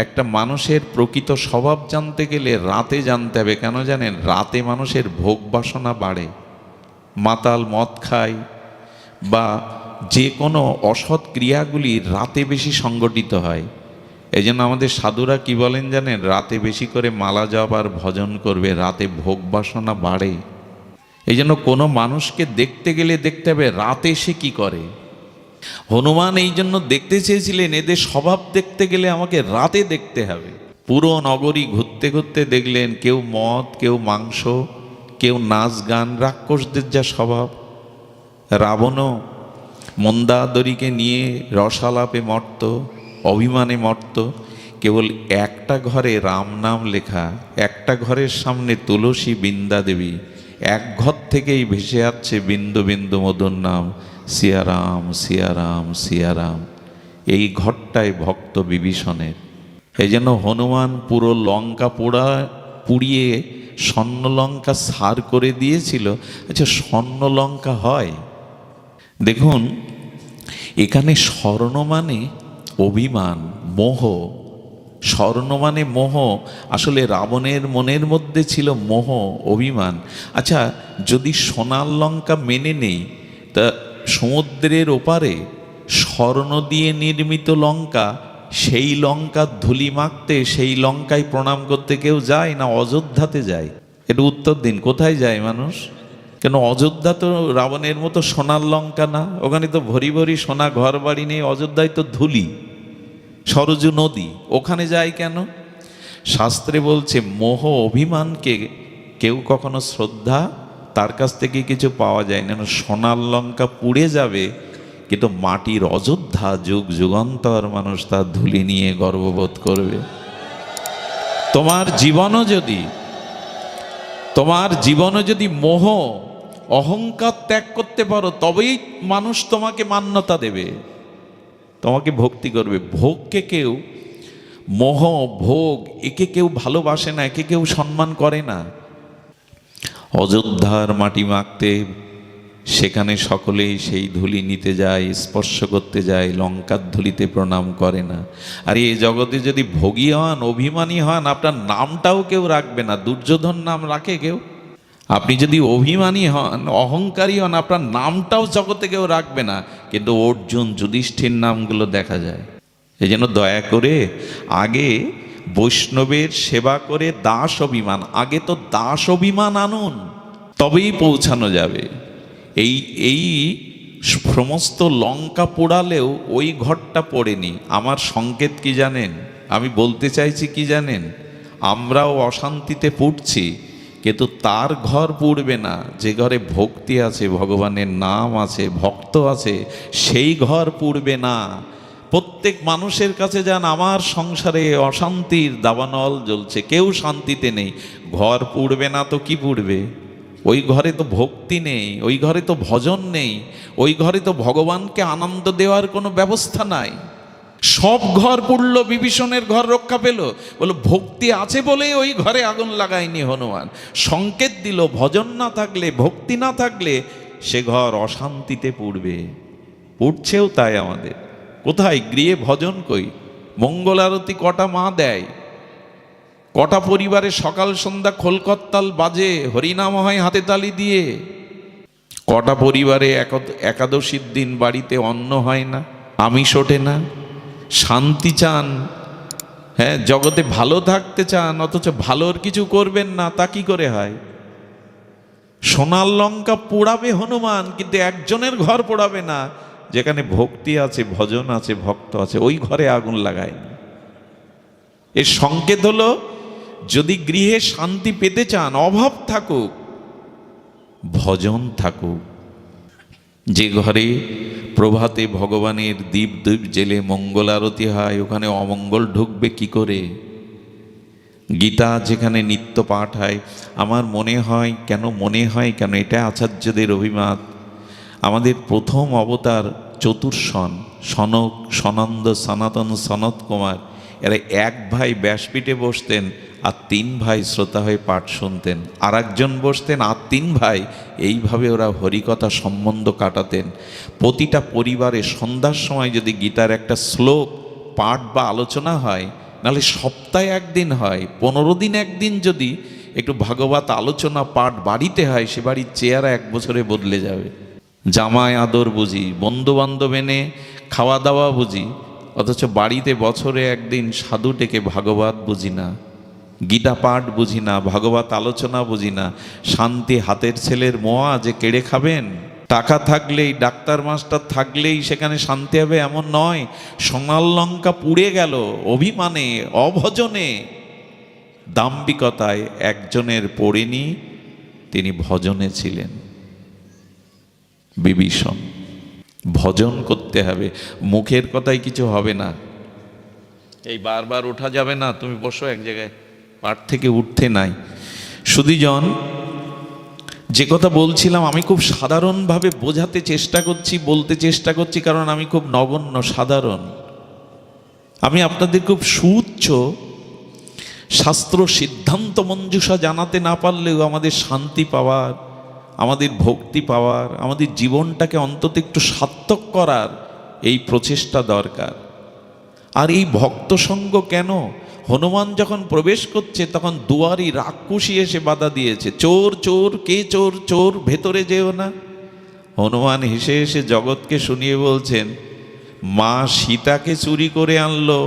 একটা মানুষের প্রকৃত স্বভাব জানতে গেলে রাতে জানতে হবে। কেন জানেন? রাতে মানুষের ভোগ বাসনা বাড়ে। মাতাল মদ খায় বা যে কোনো অসৎ ক্রিয়াগুলি রাতে বেশি সংগঠিত হয়। এই জন্য আমাদের সাধুরা কি বলেন জানেন? রাতে বেশি করে মালা জপ আর ভজন করবে, রাতে ভোগ বাসনা বাড়ে। এই জন্য কোনো মানুষকে দেখতে গেলে দেখতে হবে রাতে সে কি করে। হনুমান এই জন্য দেখতে চেয়েছিলেন এদের স্বভাব দেখতে গেলে আমাকে রাতে দেখতে হবে। পুরো নগরী ঘুরতে ঘুরতে দেখলেন কেউ মদ, কেউ মাংস, কেউ নাচ গান, রাক্ষসদের যা স্বভাব। রাবণও মন্দাদরীকে নিয়ে রসালাপে মর্ত, অভিমানে মর্ত। কেবল একটা ঘরে রাম নাম লেখা, একটা ঘরের সামনে তুলসী বৃন্দা দেবী, এক ঘর থেকেই ভেসে আসছে বিন্দু বিন্দু মধুর নাম, সিয়ারাম সিয়ারাম সিয়ারাম। এই ঘরটায় ভক্ত বিভীষণের। এই জন্য হনুমান পুরো লঙ্কা পুড়িয়ে স্বর্ণলঙ্কা সার করে দিয়েছিল। আচ্ছা, স্বর্ণলঙ্কা হয়? দেখুন, এখানে স্বর্ণ মানে অভিমান, মোহ। স্বর্ণ মানে মোহ। আসলে রাবণের মনের মধ্যে ছিল মোহ, অভিমান। আচ্ছা, যদি সোনার লঙ্কা মেনে নেই, তা সমুদ্রের ওপারে স্বর্ণ দিয়ে নির্মিত লঙ্কা, সেই লঙ্কার ধুলি মাখতে, সেই লঙ্কায় প্রণাম করতে কেউ যায় না? অযোধ্যাতে যায়। এটা উত্তর দিন, কোথায় যায় মানুষ? কেন? অযোধ্যা তো রাবণের মতো সোনার লঙ্কা না, ওখানে তো ভরি ভরি সোনা ঘর বাড়ি নেই। অযোধ্যায় তো ধুলি, সরজু নদী, ওখানে যায় কেন? শাস্ত্রে বলছে মোহ অভিমানকে কেউ কখনো শ্রদ্ধা, তার কাছ থেকে কিছু পাওয়া যায় না। সোনার লঙ্কা পুড়ে যাবে, কিন্তু মাটির অযোধ্যা যুগ যুগান্তর মানুষ তার ধুলি নিয়ে গর্ববোধ করবে। তোমার জীবনও যদি মোহ অহংকার ত্যাগ করতে পারো, তবেই মানুষ তোমাকে মান্যতা দেবে, তোমাকে ভক্তি করবে। ভোগকে কেউ, মোহ ভোগ, একে কেউ ভালোবাসে না, একে কেউ সম্মান করে না। অযোধ্যার মাটি মাখতে সেখানে সকলেই সেই ধুলি নিতে যায়, স্পর্শ করতে যায়, লঙ্কার ধুলিতে প্রণাম করে না। আর এই জগতে যদি ভোগী হন, অভিমানী হন, আপনার নামটাও কেউ রাখবে না। দুর্যোধন নাম রাখে কেউ? আপনি যদি অভিমানী হন, অহংকারী হন, আপনার নামটাও জগতে কেউ রাখবে না। কিন্তু অর্জুন, যুধিষ্ঠির নামগুলো দেখা যায়। এই জন্য দয়া করে আগে বৈষ্ণবের সেবা করে দাস অভিমান, আগে তো দাস অভিমান আনুন, তবেই পৌঁছানো যাবে। এই সমস্ত লঙ্কা পোড়ালেও ওই ঘরটা পড়েনি। আমার সংকেত কি জানেন? আমি বলতে চাইছি কি জানেন? আমরাও অশান্তিতে পুড়ছি, কিন্তু তার ঘর পুড়বে না যে ঘরে ভক্তি আছে, ভগবানের নাম আছে, ভক্ত আছে, সেই ঘর পুড়বে না। প্রত্যেক মানুষের কাছে যান, আমার সংসারে অশান্তির দাবানল জ্বলছে, কেউ শান্তিতে নেই, ঘর পুড়বে না তো কি পুড়বে? ওই ঘরে তো ভক্তি নেই, ওই ঘরে তো ভজন নেই, ওই ঘরে তো ভগবানকে আনন্দ দেওয়ার কোনো ব্যবস্থা নাই। সব ঘর পুড়ল, বিভীষণের ঘর রক্ষা পেল। বলো ভক্তি আছে বলেই ওই ঘরে আগুন লাগায়নি হনুমান। সংকেত দিল ভজন না থাকলে, ভক্তি না থাকলে সে ঘর অশান্তিতে পুড়বে। পুড়ছেও তাই আমাদের। কোথায় গৃহে ভজন কই? মঙ্গল আরতি কটা মা দেয়? কটা পরিবারে সকাল সন্ধ্যা খোলকত্তাল বাজে, হরিনাম হয় হাতে তালি দিয়ে? কটা পরিবারে একাদশীর দিন বাড়িতে অন্ন হয় না, আমিষ ওঠে না? শান্তি চান, হ্যাঁ, জগতে ভালো থাকতে চান, অথচ ভালোর কিছু করবেন না, তা কি করে হয়? সোনার লঙ্কা পোড়াবে হনুমান, কিন্তু একজনের ঘর পোড়াবে না, যেখানে ভক্তি আছে, ভজন আছে, ভক্ত আছে, ওই ঘরে আগুন লাগায়নি। এর সংকেত হলো, যদি গৃহে শান্তি পেতে চান, অভাব থাকুক, ভজন থাকুক। যে ঘরে প্রভাতে ভগবানের দীপ জেলে মঙ্গল আরতি হয়, ওখানে অমঙ্গল ঢুকবে কি করে? গীতা যেখানে নিত্য পাঠ হয়, আমার মনে হয় কেন এটা আচার্যদের অভিমত। আমাদের প্রথম অবতার চতুর্শন, সনক, সনন্দ, সনাতন, সনত কুমার, এরা এক ভাই ব্যাসপীঠে বসতেন আর তিন ভাই শ্রোতা হয়ে পাঠ শুনতেন। আর একজন বসতেন আর তিন ভাই, এইভাবে ওরা হরিকথা সম্বন্ধ কাটাতেন। প্রতিটা পরিবারে সন্ধ্যার সময় যদি গীতার একটা শ্লোক পাঠ বা আলোচনা হয়, নাহলে সপ্তাহে একদিন হয়, 15 দিন একদিন যদি একটু ভাগবত আলোচনা পাঠ বাড়িতে হয়, সে বাড়ির চেহারা 1 বছরে বদলে যাবে। জামাই আদর বুঝি, বন্ধু বান্ধব এনে খাওয়া দাওয়া বুঝি, অথচ বাড়িতে বছরে একদিন সাধু ডেকে ভাগবত বুঝি না, গীতা পাঠ বুঝি না, ভাগবত আলোচনা বুঝি না। শান্তি হাতের ছেলের মোয়া যে কেড়ে খাবেন। টাকা থাকলেই, ডাক্তার মাস্টার থাকলেই সেখানে শান্তি হবে এমন নয়। সোনার লঙ্কা পুড়ে গেল অভিমানে, অভজনে, দাম্ভিকতায়। একজনের পড়েনি, তিনি ভজনে ছিলেন, বিভীষণ। ভজন করতে হবে, মুখের কথায় কিছু হবে না। এই বারবার ওঠা যাবে না, তুমি বসো এক জায়গায়, পাঠ থেকে উঠতে নাই। সুধীজন, যে কথা বলছিলাম আমি খুব সাধারণভাবে বোঝাতে চেষ্টা করছি, বলতে চেষ্টা করছি, কারণ আমি খুব নগণ্য, সাধারণ। আমি আপনাদের খুব সুউচ্চ শাস্ত্র সিদ্ধান্ত মঞ্জুষা জানাতে না পারলেও আমাদের শান্তি পাওয়ার, আমাদের ভক্তি পাওয়ার, আমাদের জীবনটাকে অন্তত একটু সার্থক করার এই প্রচেষ্টা দরকার। আর এই ভক্ত সঙ্গ কেন? হনুমান যখন প্রবেশ করছে তখন দুয়ারি রাক্ষসী এসে বাধা দিয়েছে, চোর চোর, কে চোর? চোর, ভেতরে যেও না। হনুমান হেসে হেসে জগৎকে শুনিয়ে বলছেন, মা সীতাকে চুরি করে আনলো,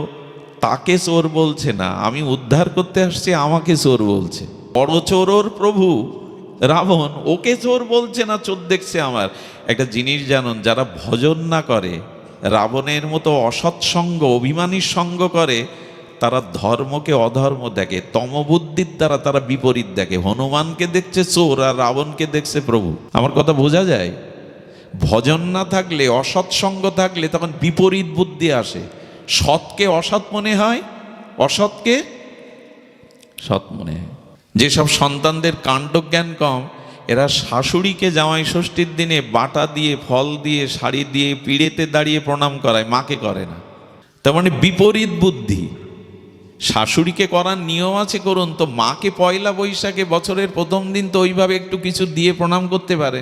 তাকে চোর বলছে না, আমি উদ্ধার করতে আসছি, আমাকে চোর বলছে। বড় চোর ওর প্রভু রাবণ, ওকে চোর বলছে না, চোর দেখছে আমার। একটা জিনিস জানুন, যারা ভজন না করে, রাবণের মতো অসৎসঙ্গ, অভিমানীর সঙ্গ করে, তারা ধর্মকে অধর্ম দেখে, তমবুদ্ধির দ্বারা তারা বিপরীত দেখে। হনুমানকে দেখছে চোর আর রাবণকে দেখছে প্রভু। আমার কথা বোঝা যায়? ভজন না থাকলে, অসৎসঙ্গ থাকলে তখন বিপরীত বুদ্ধি আসে। সৎকে অসৎ মনে হয়, অসৎকে সৎ মনে হয়। যেসব সন্তানদের কাণ্ডজ্ঞান কম, এরা শাশুড়িকে জামাই ষষ্ঠীর দিনে বাটা দিয়ে, ফল দিয়ে, শাড়ি দিয়ে, পিড়েতে দাঁড়িয়ে প্রণাম করায়, মাকে করে না। তার মানে বিপরীত বুদ্ধি। শাশুড়িকে করার নিয়ম আছে, করুন, তো মাকে পয়লা বৈশাখে বছরের প্রথম দিন তো ওইভাবে একটু কিছু দিয়ে প্রণাম করতে পারে।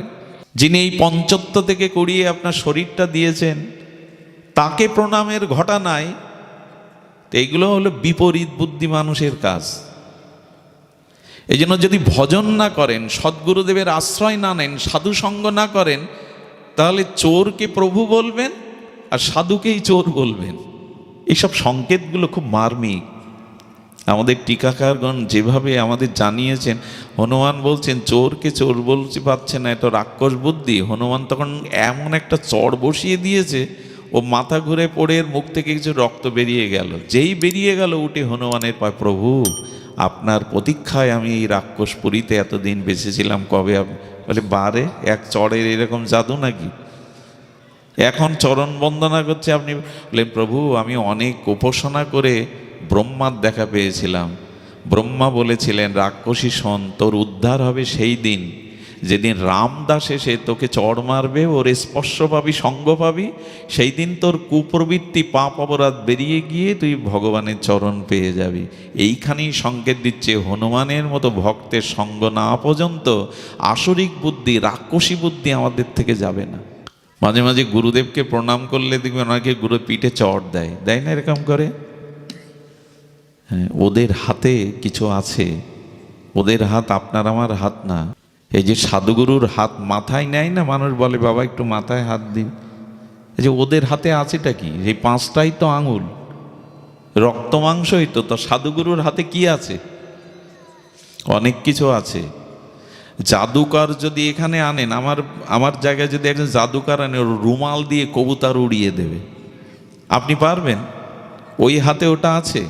যিনি এই পঞ্চত্ব থেকে করিয়ে আপনার শরীরটা দিয়েছেন, তাকে প্রণামের ঘটা নাই। তো এইগুলো হলো বিপরীত বুদ্ধি মানুষের কাজ। এই জন্য যদি ভজন না করেন, সদ্গুরুদেবের আশ্রয় না নেন, সাধু সঙ্গ না করেন, তাহলে চোরকে প্রভু বলবেন আর সাধুকেই চোর বলবেন। এইসব সংকেতগুলো খুব মার্মিক। আমাদের টিকাকারগণ যেভাবে আমাদের জানিয়েছেন, হনুমান বলছেন চোরকে চোর বলতে পারছে না, এটা রাক্ষস বুদ্ধি। হনুমান তখন এমন একটা চড় বসিয়ে দিয়েছে, ও মাথা ঘুরে পড়ে মুখ থেকে কিছু রক্ত বেরিয়ে গেল। যেই বেরিয়ে গেল, উঠে হনুমানের পায়, প্রভু আপনার প্রতীক্ষায় আমি এই রাক্ষসপুরীতে এতদিন বেঁচেছিলাম, কবে? বলে, বারে, এক চড়ের এরকম জাদু নাকি? এখন চরণ বন্দনা করছে, আপনি বললেন, প্রভু আমি অনেক উপাসনা করে ব্রহ্মার দেখা পেয়েছিলাম। ব্রহ্মা বলেছিলেন, রাক্ষসী শোন, তোর উদ্ধার হবে সেই দিন যেদিন রামদাস এসে তোকে চড় মারবে, ওর স্পর্শ পাবি, সঙ্গ পাবি, সেই দিন তোর কুপ্রবৃত্তি, পাপ অপরাধ বেরিয়ে গিয়ে তুই ভগবানের চরণ পেয়ে যাবি। এইখানেই সংকেত দিচ্ছে, হনুমানের মতো ভক্তের সঙ্গ না পর্যন্ত আসরিক বুদ্ধি, রাক্ষসী বুদ্ধি আমাদের থেকে যাবে না। মাঝে মাঝে গুরুদেবকে প্রণাম করলে দেখবেন অনেকে গুরু পিঠে চড় দেয়, দেয় না এরকম করে? হ্যাঁ, ওদের হাতে কিছু আছে, ওদের হাত আপনার আমার হাত না। এই যে সাধুগুরুর হাত মাথায় নেয় না, মানুষ বলে বাবা একটু মাথায় হাত দিন, এই যে ওদের হাতে আছেটা কি? এই 5টাই তো আঙুল, রক্ত মাংসই তো। তো সাধুগুরুর হাতে কি আছে? অনেক কিছু আছে। জাদুকর যদি এখানে আনেন, আমার জায়গায় যদি একজন জাদুকর আনে, রুমাল দিয়ে কবুতর উড়িয়ে দেবে, আপনি পারবেন? ওই হাতে ওটা আছে।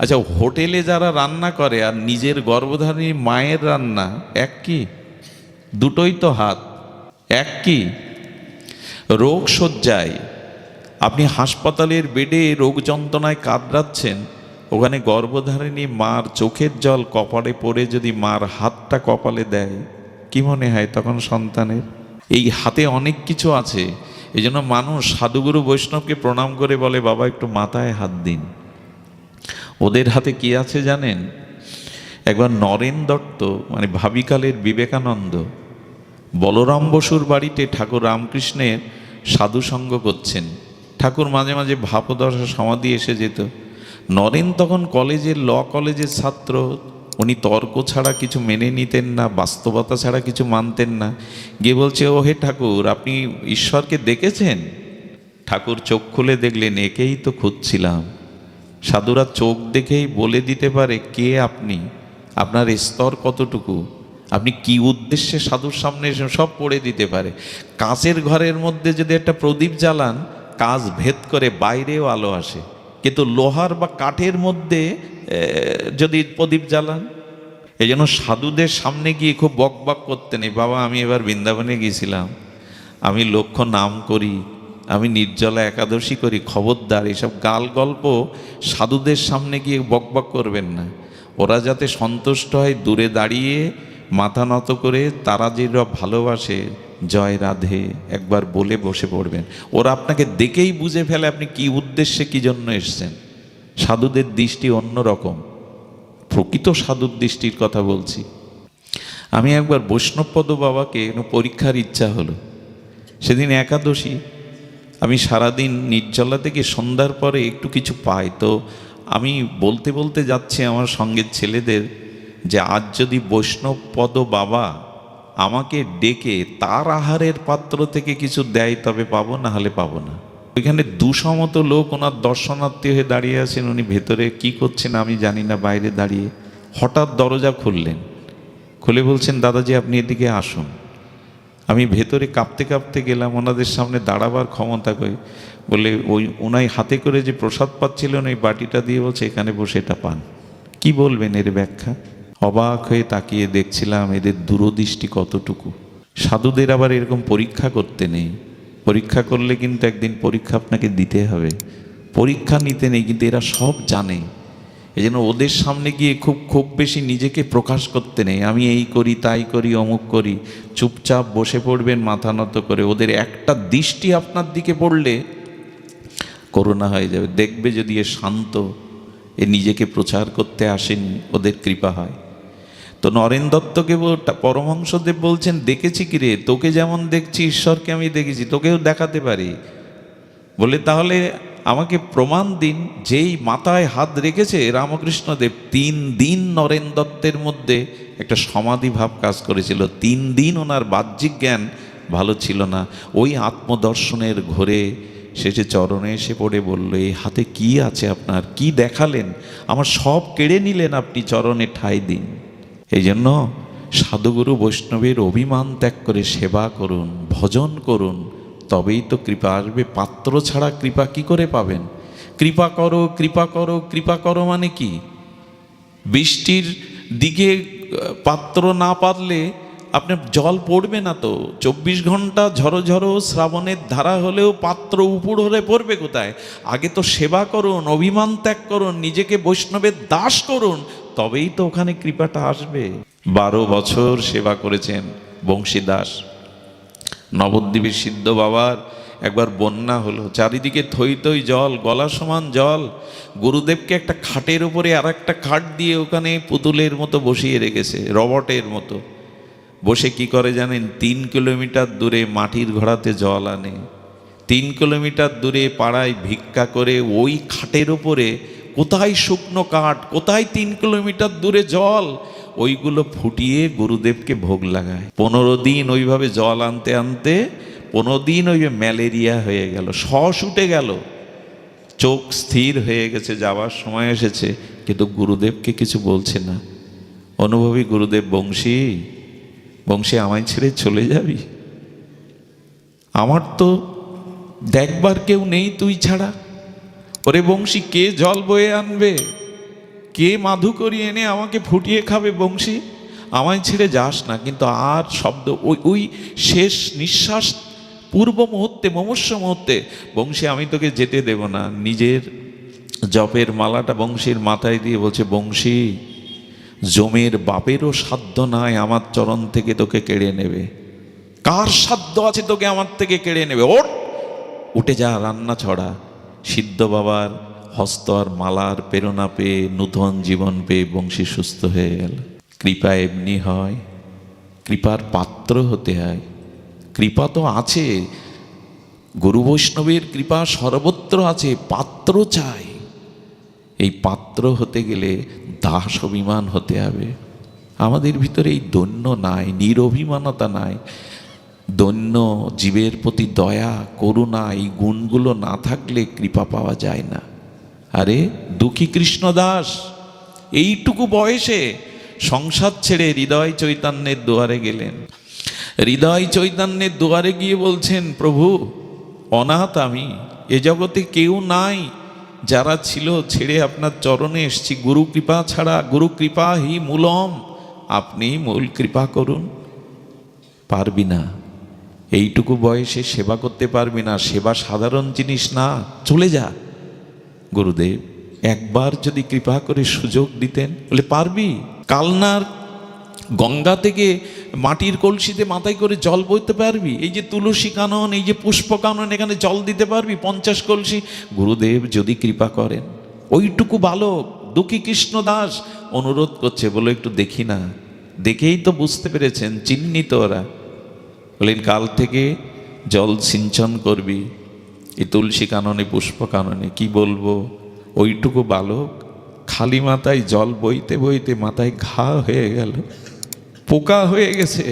আচ্ছা, হোটেলে যারা রান্না করে আর নিজের গর্ভধারী মায়ের রান্না এক কি? দুটোই তো হাত, এক কি? রোগ শয্যায় আপনি হাসপাতালের বেডে রোগ যন্ত্রণায় কাতরাচ্ছেন, ওখানে গর্ভধারিণী মার চোখের জল কপালে পড়ে যদি মার হাতটা কপালে দেয়, কি মনে হয় তখন সন্তানের? এই হাতে অনেক কিছু আছে। এই জন্য মানুষ সাধুগুরু বৈষ্ণবকে প্রণাম করে বলে, বাবা একটু মাথায় হাত দিন। ওদের হাতে কি আছে জানেন? একবার নরেন দত্ত, মানে ভাবিকালের বিবেকানন্দ, বলরাম বসুর বাড়িতে ঠাকুর রামকৃষ্ণের সাধুসঙ্গ করছেন। ঠাকুর মাঝে মাঝে ভাবদশা সমাধি এসে যেত। নরেন তখন কলেজের কলেজের ছাত্র, উনি তর্ক ছাড়া কিছু মেনে নিতেন না, বাস্তবতা ছাড়া কিছু মানতেন না। গিয়ে বলছে, ও হে ঠাকুর, আপনি ঈশ্বরকে দেখেছেন? ঠাকুর চোখ খুলে দেখলেন, একেই তো খুঁজছিলাম। সাধুরা চোখ দেখেই বলে দিতে পারে কে আপনি, আপনার স্তর কতটুকু, আপনি কি উদ্দেশ্যে সাধুর সামনে এসে সব পড়ে দিতে পারে। কাঁচের ঘরের মধ্যে যদি একটা প্রদীপ জ্বালান, কাঁচ ভেদ করে বাইরেও আলো আসে, কিন্তু লোহার বা কাঠের মধ্যে যদি প্রদীপ জ্বালান। এই জন্য সাধুদের সামনে গিয়ে খুব বক বক করতে নেই। বাবা, আমি এবার বৃন্দাবনে গিয়েছিলাম, আমি লক্ষ্য নাম করি, আমি নির্জলা একাদশী করি, খবরদার এসব গাল গল্প সাধুদের সামনে গিয়ে বক বক করবেন না। ওরা যাতে সন্তুষ্ট হয়, দূরে দাঁড়িয়ে মাথা নত করে তারা যেটা ভালোবাসে, জয় রাধে একবার বলে বসে পড়বেন। ওরা আপনাকে দেখেই বুঝে ফেলে আপনি কি উদ্দেশ্যে কি জন্য এসছেন। সাধুদের দৃষ্টি অন্যরকম, প্রকৃত সাধুর দৃষ্টির কথা বলছি। আমি একবার বৈষ্ণবপদ বাবাকে পরীক্ষার ইচ্ছা হলো, সেদিন একাদশী। আমি সারাদিন নির্জলা থেকে সন্ধ্যার পরে একটু কিছু পাই, তো আমি বলতে বলতে যাচ্ছি আমার সঙ্গের ছেলেদের যে আজ যদি বৈষ্ণবপদ বাবা আমাকে ডেকে তার আহারের পাত্র থেকে কিছু দেয় তবে পাবো, না হলে পাবো না। ওইখানে 200 মতো লোক ওনার দর্শনার্থী হয়ে দাঁড়িয়ে আছেন। উনি ভেতরে কি করছেন আমি জানি না, বাইরে দাঁড়িয়ে হঠাৎ দরজা খুললেন, খুলে বলছেন, দাদাজি আপনি এদিকে আসুন। আমি ভেতরে কাঁপতে কাঁপতে গেলাম, ওনাদের সামনে দাঁড়াবার ক্ষমতা কই বলে ওই ওনাই হাতে করে যে প্রসাদ পাচ্ছিলেন ওই বাটিটা দিয়ে বলছে, এখানে বসে এটা পান। কি বলবেন এর ব্যাখ্যা? অবাক হয়ে তাকিয়ে দেখছিলাম এদের দূরদৃষ্টি কতটুকু। সাধুদের আবার এরকম পরীক্ষা করতে নেই, পরীক্ষা করলে কিন্তু একদিন পরীক্ষা আপনাকে দিতে হবে। পরীক্ষা নিতে নেই, কিন্তু এরা সব জানে। এই জন্য ওদের সামনে গিয়ে খুব বেশি নিজেকে প্রকাশ করতে নেই, আমি এই করি তাই করি অমুক করি। চুপচাপ বসে পড়বেন মাথা নত করে। ওদের একটা দৃষ্টি আপনার দিকে পড়লে করুণা হয়ে যাবে। দেখবে যদি এ শান্ত, এ নিজেকে প্রচার করতে আসেন, ওদের কৃপা হয়। তো নরেন দত্তকে পরমহংসদেব বলছেন, দেখেছি কি রে, তোকে যেমন দেখছি ঈশ্বরকে আমি দেখেছি, তোকেও দেখাতে পারি। বলে তাহলে আমাকে প্রমাণ দিন। যেই মাথায় হাত রেখেছে রামকৃষ্ণদেব, 3 দিন নরেন দত্তের মধ্যে একটা সমাধি ভাব কাজ করেছিল। 3 দিন ওনার বাহ্যিক জ্ঞান ভালো ছিল না। ওই আত্মদর্শনের ঘোরে শেষে চরণে এসে পড়ে বলল, এই হাতে কি আছে আপনার, কি দেখালেন, আমার সব কেড়ে নিলেন আপনি, চরণে ঠাঁই দিন। এই জন্য সাধুগুরু বৈষ্ণবের অভিমান ত্যাগ করে সেবা করুন, ভজন করুন, তবেই তো কৃপা আসবে। পাত্র ছাড়া কৃপা কি করে পাবেন? কৃপা করো কৃপা করো কৃপা করো মানে কি? বৃষ্টির দিকে পাত্র না পারলে আপনার জল পড়বে না তো। 24 ঘন্টা ঝড়ো ঝড়ো শ্রাবণের ধারা হলেও পাত্র উপর হলে পড়বে কোথায়? আগে তো সেবা করুন, অভিমান ত্যাগ করুন, নিজেকে বৈষ্ণবের দাস করুন, তবেই তো ওখানে কৃপাটা আসবে। 12 বছর সেবা করেছেন বংশীদাস। নবদ্বীপের সিদ্ধ বাবার একবার বন্যা হলো, চারিদিকে থই থই জল, গলা সমান জল। গুরুদেবকে একটা খাটের উপরে আর একটা খাট দিয়ে ওখানে পুতুলের মতো বসিয়ে রেখেছে, রবটের মতো। বসে কি করে জানেন? 3 কিলোমিটার দূরে মাটির ঘোড়াতে জল আনে, 3 কিলোমিটার দূরে পাড়ায় ভিক্ষা করে ওই খাটের উপরে, কোথায় শুকনো কাঠ, কোথায় 3 কিলোমিটার দূরে জল, ওইগুলো ফুটিয়ে গুরুদেবকে ভোগ লাগায়। 15 দিন ওইভাবে জল আনতে আনতে 15 দিন ওই ম্যালেরিয়া হয়ে গেল, শ্বাস উঠে গেল, চোখ স্থির হয়ে গেছে, যাওয়ার সময় এসেছে, কিন্তু গুরুদেবকে কিছু বলছে না। অনুভবী গুরুদেব, বংশী বংশী আমায় ছেড়ে চলে যাবি? আমার তো দেখবার কেউ নেই তুই ছাড়া। ওরে বংশী, কে জল বয়ে আনবে, কে মাধু করিয়ে এনে আমাকে ফুটিয়ে খাবে? বংশী আমায় ছেড়ে যাস না। কিন্তু আর শব্দ, ওই শেষ নিঃশ্বাস পূর্ব মুহূর্তে, মুমূর্ষ মুহূর্তে, বংশী আমি তোকে যেতে দেব না। নিজের জপের মালাটা বংশীর মাথায় দিয়ে বলছে, বংশী জমের বাপেরও সাধ্য নাই আমার চরণ থেকে তোকে কেড়ে নেবে। কার সাধ্য আছে তোকে আমার থেকে কেড়ে নেবে? ওঠ, উঠে যা, রান্না ছড়া। সিদ্ধ বাবার হস্ত আর মালার প্রেরণা পেয়ে, নূতন জীবন পেয়ে বংশী সুস্থ হয়ে গেল। কৃপা এমনি হয়, কৃপার পাত্র হতে হয়। কৃপা তো আছে, গুরু বৈষ্ণবের কৃপা সর্বত্র আছে, পাত্র চাই। এই পাত্র হতে গেলে দাস অভিমান হতে হবে। আমাদের ভিতরে এই দৈন্য নাই, নিরভিমানতা নাই, দৈন্য, জীবের প্রতি দয়া, করুণা, এই গুণগুলো না থাকলে কৃপা পাওয়া যায় না। আরে দুঃখী কৃষ্ণদাস এইটুকু বয়সে সংসার ছেড়ে হৃদয় চৈতন্যের দুয়ারে গেলেন। হৃদয় চৈতন্যের দুয়ারে গিয়ে বলছেন, প্রভু অনাথ আমি, এ জগতে কেউ নাই, যারা ছিল ছেড়ে আপনার চরণে এসছি, গুরু কৃপা ছাড়া, গুরু কৃপা হি মূলম, আপনি মূল কৃপা করুন। পারবি না, এইটুকু বয়সে সেবা করতে পারবি না, সেবা সাধারণ জিনিস না, চলে যা। গুরুদেব একবার যদি কৃপা করে সুযোগ দিতেন। বলে পারবি? কালনার গঙ্গা থেকে মাটির কলসিতে মাথায় করে জল বইতে পারবি? এই যে তুলসী কানন, এই যে পুষ্প কানন, এখানে জল দিতে পারবি 50 কলসি? গুরুদেব যদি কৃপা করেন। ওইটুকু বালক দুঃখী কৃষ্ণদাস অনুরোধ করছে, বলো একটু দেখি না। দেখেই তো বুঝতে পেরেছেন, চিহ্নিত ওরা। বলেন কাল থেকে জল সিঞ্চন করবি এই তুলসী কাননে, পুষ্প কাননে। কি বলবো, ওইটুকু বালক খালি মাথায় জল বইতে বইতে মাথায় ঘা হয়ে গেল, পোকা হয়ে গেছে।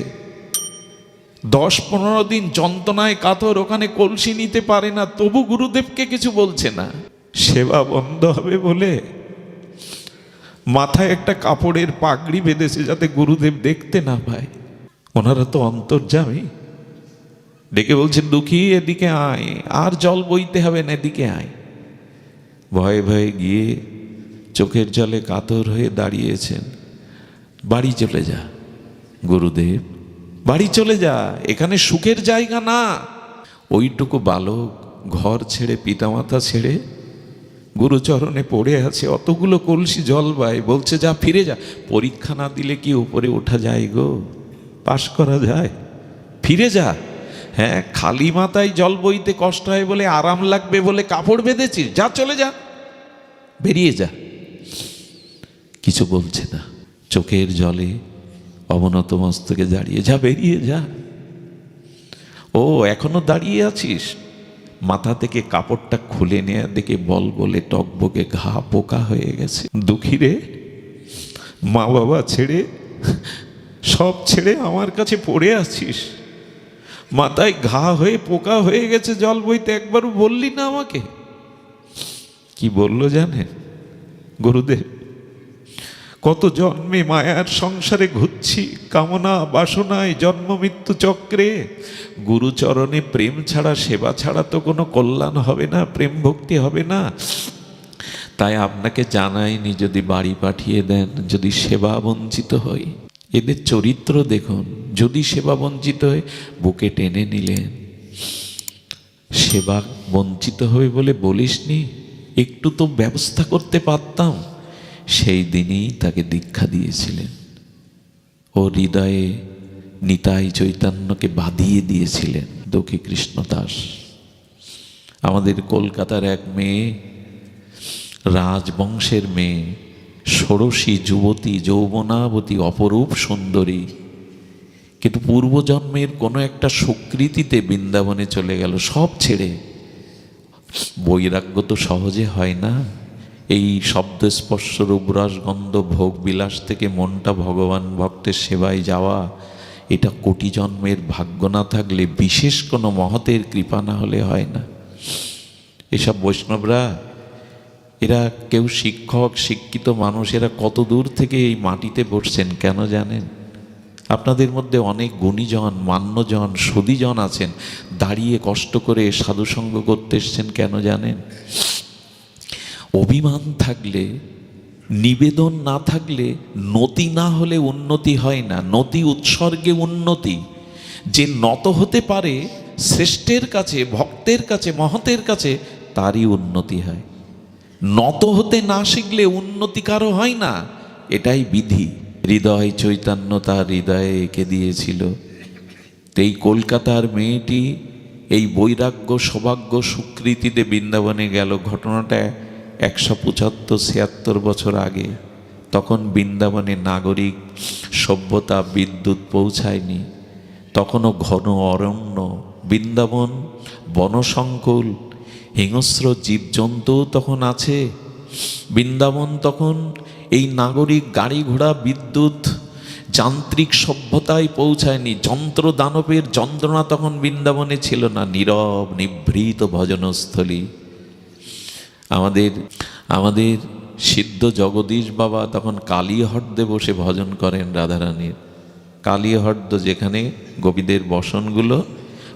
10-15 দিন যন্ত্রণায় কাতর, ওখানে কলসি নিতে পারে না, তবু গুরুদেবকে কিছু বলছে না। সেবা বন্ধ হবে বলে মাথায় একটা কাপড়ের পাগড়ি বেঁধেছে, যাতে গুরুদেব দেখতে না পায়। ওনারা তো অন্তর্যামী। ডেকে বলছেন, দুঃখী এদিকে আয়, আর জল বইতে হবে না, এদিকে আয়। ভয়ে ভয়ে গিয়ে চোখের জলে কাতর হয়ে দাঁড়িয়েছেন। বাড়ি চলে যা গুরুদেব, বাড়ি চলে যা, এখানে সুখের জায়গা না। ওইটুকু বালক ঘর ছেড়ে, পিতামাতা ছেড়ে গুরুচরণে পড়ে আছে, অতগুলো কলসি জল বায়, বলছে যা ফিরে যা। পরীক্ষা না দিলে কি উপরে ওঠা যায় গো? পাশ করা যায়? ফিরে যা। হ্যাঁ, খালি মাথায় জল বইতে কষ্ট হয় বলে, আরাম লাগবে বলে কাপড় বেঁধেছিস? যা, চলে যা, বেরিয়ে যা। কিছু বলছে না, চোখের জলে অবনত মস্তকে দাঁড়িয়ে, যা বেরিয়ে যা। ও এখনো দাঁড়িয়ে আছিস? মাথা থেকে কাপড়টা খুলে নেয়া দেখে বল বলে টকবকে ঘা, পোকা হয়ে গেছে। দুঃখী রে, মা বাবা ছেড়ে, সব ছেড়ে আমার কাছে পড়ে আছিস, মাথায় ঘা হয়ে পোকা হয়ে গেছে, জল বইতে একবারও বললি না আমাকে? কি বললো জানেন গুরুদেব? কত জন্মে মায়ার সংসারে ঘুরছি, কামনা বাসনায় জন্ম মৃত্যু চক্রে, গুরুচরণে প্রেম ছাড়া, সেবা ছাড়া তো কোনো কল্যাণ হবে না, প্রেম ভক্তি হবে না। তাই আপনাকে জানাইনি, যদি বাড়ি পাঠিয়ে দেন, যদি সেবা বঞ্চিত হই। এদের চরিত্র দেখুন, যদি সেবা বঞ্চিত হয়ে বুকে টেনে নিলেন। সেবা বঞ্চিত হবে বলে বলিসনি, একটু তো ব্যবস্থা করতে পারতাম। সেই দিনই তাকে দীক্ষা দিয়েছিলেন। ও হৃদয়ে নিতাই চৈতন্যকে বাঁধিয়ে দিয়েছিলেন দুঃখী কৃষ্ণদাস। আমাদের কলকাতার এক মেয়ে, রাজবংশের মেয়ে, ষোড়শী যুবতী, যৌবনাবতী, অপরূপ সুন্দরী, কিন্তু পূর্বজন্মের কোনো একটা স্বীকৃতিতে বৃন্দাবনে চলে গেল সব ছেড়ে। বৈরাগ্য তো সহজে হয় না। এই শব্দ স্পর্শ রূপরস গন্ধ ভোগ বিলাস থেকে মনটা ভগবান ভক্তের সেবায় যাওয়া, এটা কোটি জন্মের ভাগ্য না থাকলে, বিশেষ কোনো মহতের কৃপা না হলে হয় না। এসব বৈষ্ণবরা, এরা কেউ শিক্ষক, শিক্ষিত মানুষ, এরা কত দূর থেকে এই মাটিতে বসছেন কেন জানেন? আপনাদের মধ্যে অনেক গুণীজন, মান্যজন, সুধীজন আছেন, দাঁড়িয়ে কষ্ট করে সাধুসঙ্গ করতে এসছেন কেন জানেন? অভিমান থাকলে, নিবেদন না থাকলে, নতি না হলে উন্নতি হয় না। নতি উৎসর্গে উন্নতি। যে নত হতে পারে শ্রেষ্ঠের কাছে, ভক্তের কাছে, মহতের কাছে, তারই উন্নতি হয়। নত হতে না শিখলে উন্নতি কারো হয় না, এটাই বিধি। হৃদয় চৈতন্য তার হৃদয়ে এঁকে দিয়েছিল। এই কলকাতার মেয়েটি এই বৈরাগ্য, সৌভাগ্য, স্বীকৃতিতে বৃন্দাবনে গেল। ঘটনাটা 175-76 বছর আগে। তখন বৃন্দাবনে নাগরিক সভ্যতা, বিদ্যুৎ পৌঁছায়নি, তখনও ঘন অরণ্য। বৃন্দাবন বনসংকুল, হিংস্র জীবজন্তু তখন আছে। বৃন্দাবন তখন এই নাগরিক গাড়ি ঘোড়া বিদ্যুৎ যান্ত্রিক সভ্যতায় পৌঁছায়নি। যন্ত্র দানবের যন্ত্রণা তখন বৃন্দাবনে ছিল না। নীরব নিভৃত ভজনস্থলী। আমাদের সিদ্ধ জগদীশ বাবা তখন কালীহট্টে বসে ভজন করেন রাধারানীর। কালীহট্ট যেখানে গোপীদের বসনগুলো,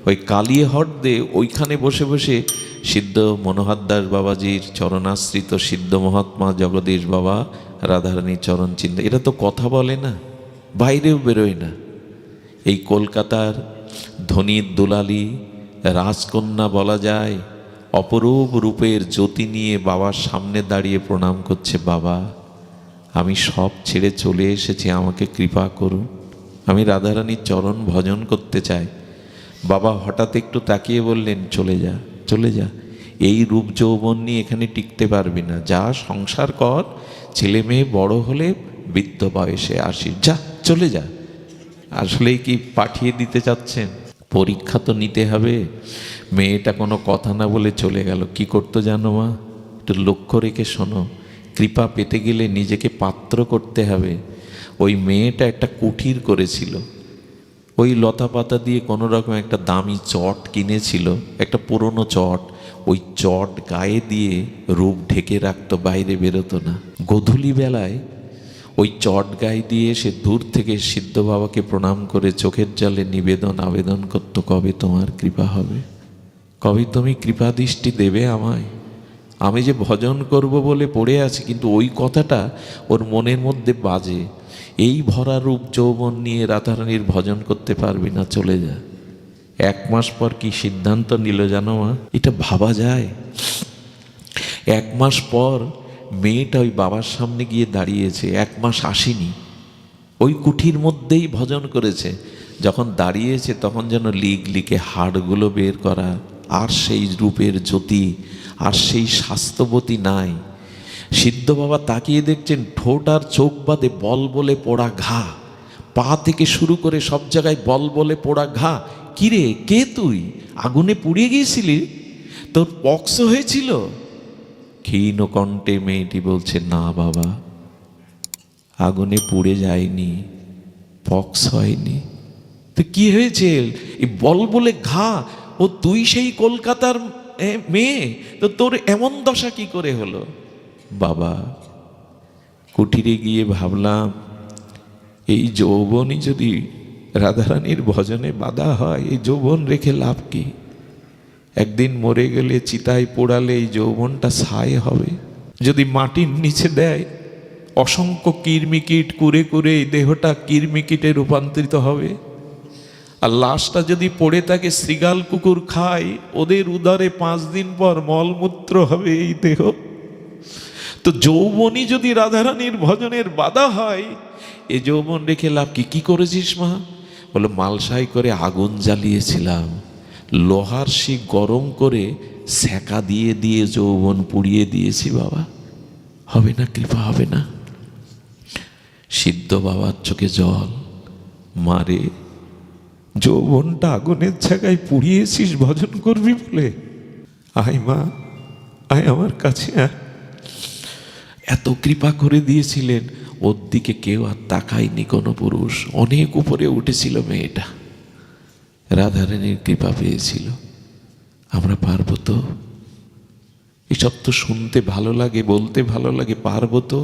ওই কালীহট্টে ওইখানে বসে বসে সিদ্ধ মনোহর দাস বাবাজির চরণাশ্রিত সিদ্ধ মহাত্মা জগদীশ বাবা রাধারানীর চরণ চিন্তা। এরা তো কথা বলে না, বাইরেও বেরোয় না। এই কলকাতার ধনীর দুলালি রাজকন্যা বলা যায়, অপরূপ রূপের জ্যোতি নিয়ে বাবার সামনে দাঁড়িয়ে প্রণাম করছে, বাবা আমি সব ছেড়ে চলে এসেছি, আমাকে কৃপা করুন, আমি রাধারানীর চরণ ভজন করতে চাই। বাবা হঠাৎ একটু তাকিয়ে বললেন, চলে যা, চলে যা, এই রূপ যৌবন নিয়ে এখানে টিকতে পারবি না, যা সংসার কর, ছেলে মেয়ে বড় হলে বৃদ্ধ বয়সে আসিস, যা চলে যা। আসলেই কি পাঠিয়ে দিতে চাচ্ছেন? পরীক্ষা তো নিতে হবে। মেয়েটা কোনো কথা না বলে চলে গেল। কি করতো জানো মা? একটু লক্ষ্য রেখে শোনো। কৃপা পেতে গেলে নিজেকে পাত্র করতে হবে। ওই মেয়েটা একটা কুঠির করেছিল, ওই লতা পাতা দিয়ে কোনো রকম একটা দামি চট কিনেছিল, একটা পুরনো চট। ওই চট গায়ে দিয়ে রূপ ঢেকে রাখতো, বাইরে বেরোতো না। গোধূলি বেলায় ওই চট গায়ে দিয়ে সে দূর থেকে সিদ্ধ বাবাকে প্রণাম করে চোখের জলে আবেদন করতো, কবে তোমার কৃপা হবে, কবে তুমি কৃপা দৃষ্টি দেবে আমায়, আমি যে ভজন করব বলে পড়ে আছি। কিন্তু ওই কথাটা ওর মনের মধ্যে বাজে, এই ভরা রূপ যৌবন নিয়ে রাধারানীর ভজন করতে পারবি না, চলে যা। 1 মাস পর কি সিদ্ধান্ত নিল জানো মা? এটা ভাবা যায়? 1 মাস পর মেয়েটা ওই বাবার সামনে গিয়ে দাঁড়িয়েছে। 1 মাস আসেনি, ওই কুঠির মধ্যেই ভজন করেছে। যখন দাঁড়িয়েছে তখন যেন লিকে হাড়গুলো বের করা, আর সেই রূপের জ্যোতি, আর সেই স্বাস্থ্যবতী নাই। সিদ্ধ বাবা তাকিয়ে দেখছেন, ঠোঁট আর চোখ বাদে বল বলে পোড়া ঘা, পা থেকে শুরু করে সব জায়গায় বল বলে পোড়া ঘা। কিরে, কে তুই? আগুনে পুড়িয়ে গিয়েছিলি? তোর পক্স হয়েছিল? ক্ষীণ কণ্ঠে মেয়েটি বলছে, না বাবা, আগুনে পুড়ে যায়নি, পক্স হয়নি। তো কি হয়েছে? এই বল বলে ঘা। ও তুই সেই কলকাতার মেয়ে, তো তোর এমন দশা কি করে হলো? বাবা, কুঠিরে গিয়ে ভাবলাম, এই যৌবনই যদি রাধারানীর ভজনে বাধা হয়, এই যৌবন রেখে লাভ কি? একদিন মরে গেলে চিতায় পোড়ালে এই যৌবনটা ছাই হবে। যদি মাটির নিচে দেয়, অসংখ্য কিরমিকিট কুরে কুরে এই দেহটা কিরমিকিটে রূপান্তরিত হবে। আর লাশটা যদি পড়ে থাকে, শৃগাল কুকুর খায়, ওদের উদরে 5 দিন পর মলমূত্র হবে এই দেহ। তো যৌবনই যদি রাধারানীর ভজনের বাধা হয়, এ যৌবন রেখে লাভ কি? কি করেছিস মা? বলো, মালসাই করে আগুন জ্বালিয়েছিলাম, লোহার শিক গরম করে সেকা দিয়ে দিয়ে যৌবন পুড়িয়ে দিয়েছি বাবা। হবে না, কৃপা হবে না। সিদ্ধ বাবার চোখে জল। মারে, যৌবনটা আগুনের জায়গায় পুড়িয়েছিস ভজন করবি বলে? আয় মা, আয় আমার কাছে আয়। এত কৃপা করে দিয়েছিলেন, ওর দিকে কেউ আর তাকায়নি কোনো পুরুষ। অনেক উপরে উঠেছিল মেয়েটা, রাধারানীর কৃপা পেয়েছিল। আমরা পারবো তো? এসব তো শুনতে ভালো লাগে, বলতে ভালো লাগে, পারবো তো?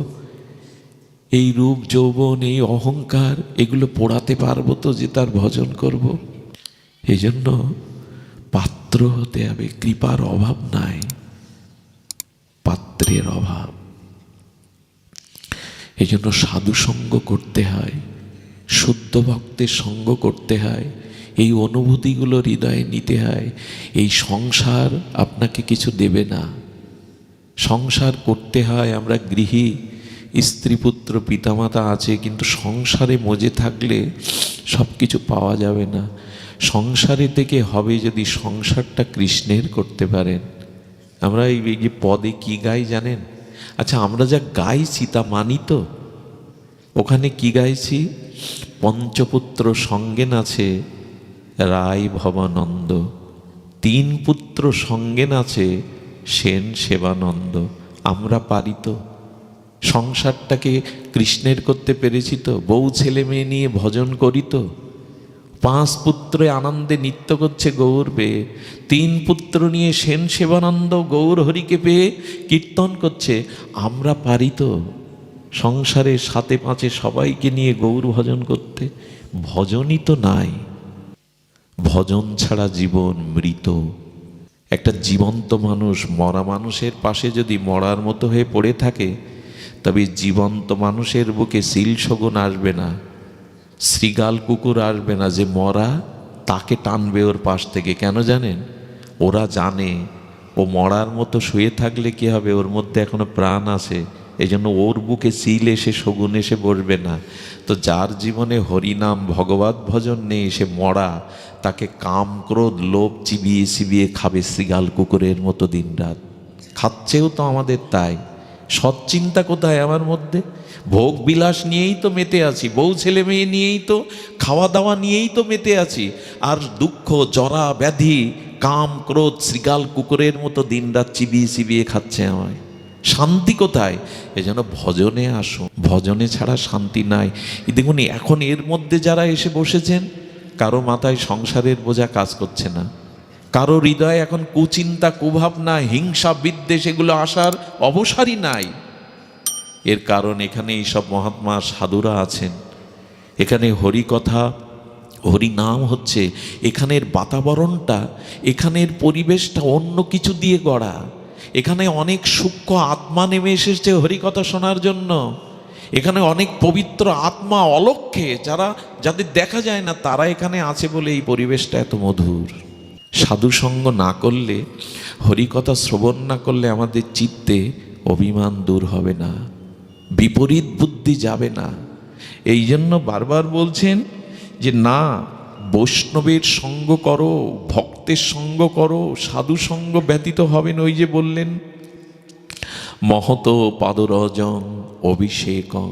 এই রূপ যৌবন, এই অহংকার, এগুলো পোড়াতে পারবো তো যে তার ভজন করব? এই জন্য পাত্র হতে হবে। কৃপার অভাব নাই, পাত্রের অভাব। এই জন্য সাধু সঙ্গ করতে হয়, শুদ্ধ ভক্তের সঙ্গ করতে হয়, এই অনুভূতিগুলো হৃদয়ে নিতে হয়। এই সংসার আপনাকে কিছু দেবে না, সংসার করতে হয়। আমরা গৃহী, স্ত্রী পুত্র পিতামাতা আছে, কিন্তু সংসারে মজে থাকলে সব কিছু পাওয়া যাবে না। সংসারে থেকে হবে যদি সংসারটা কৃষ্ণের করতে পারেন। আমরা এই যে পদে কি গাই জানেন? আচ্ছা, আমরা যা গাইছি তা মানি তো? ওখানে কি গাইছি? পঞ্চপুত্র সঙ্গেন আছে রায় ভবানন্দ, 3 পুত্র সঙ্গেন আছে সেন সেবানন্দ। আমরা পারি তো? সংসারটাকে কৃষ্ণের করতে পেরেছি তো? বউ ছেলে মেয়ে নিয়ে ভজন করি তো? 5 পুত্রে আনন্দে নৃত্য করছে গৌর পেয়ে, 3 পুত্র নিয়ে সেন সেবানন্দ গৌর হরিকে পেয়ে কীর্তন করছে। আমরা পারি তো সংসারে 7 5 সবাইকে নিয়ে গৌর ভজন করতে? ভজনই তো নাই। ভজন ছাড়া জীবন মৃত। একটা জীবন্ত মানুষ মরা মানুষের পাশে যদি মরার মতো হয়ে পড়ে থাকে, তবে জীবন্ত মানুষের বুকে সিল শগুন আসবে না, শ্রীগাল কুকুর আসবে না যে মরা তাকে টানবে ওর পাশ থেকে। কেন জানেন? ওরা জানে ও মরার মতো শুয়ে থাকলে কি হবে, ওর মধ্যে এখনো প্রাণ আছে, এই জন্য ওর বুকে সিল এসে শগুন এসে বসবে না। তো যার জীবনে হরিনাম ভগবত ভজন নেই, সে মরা, তাকে কাম ক্রোধ লোভ চিবিয়ে চিবিয়ে খাবে শ্রীগাল কুকুরের মতো দিনরাত। খাচ্ছেও তো আমাদের তাই। সৎচিন্তা কোথায় আমার মধ্যে? ভোগ বিলাস নিয়েই তো মেতে আছি, বউ ছেলে মেয়ে নিয়েই তো, খাওয়া দাওয়া নিয়েই তো মেতে আছি। আর দুঃখ জরা ব্যাধি কাম ক্রোধ শ্রীগাল কুকুরের মতো দিনরাত চিবিয়ে চিবিয়ে খাচ্ছে আমায়। শান্তি কোথায়? এজন্য ভজনে আসো, ভজনে ছাড়া শান্তি নাই। দেখুন এখন এর মধ্যে যারা এসে বসেছেন, কারো মাথায় সংসারের বোঝা কাজ করছে না, কারো হৃদয়ে এখন কুচিন্তা কুভাবনা হিংসা বিদ্বেষ এগুলো আসার অবসরই নাই। এর কারণ এখানে এইসব মহাত্মা সাধুরা আছেন, এখানে হরি কথা হরি নাম হচ্ছে, এখানের বাতাবরণটা এখানের পরিবেশটা অন্য কিছু দিয়ে গড়া। এখানে অনেক সূক্ষ্ম আত্মা নেমে এসেছে হরিকথা শোনার জন্য। এখানে অনেক পবিত্র আত্মা অলক্ষ্যে যাদের দেখা যায় না, তারা এখানে আছে বলে এই পরিবেশটা এত মধুর। সাধুসঙ্গ না করলে, হরিকথা শ্রবণ না করলে আমাদের চিত্তে অভিমান দূর হবে না, বিপরীত বুদ্ধি যাবে না। এই জন্য বারবার বলছেন যে না, বৈষ্ণবের সঙ্গ করো, ভক্তের সঙ্গ করো, সাধু সঙ্গ ব্যতীত হবে না। ওই যে বললেন মহত পাদরজং অভিষেকং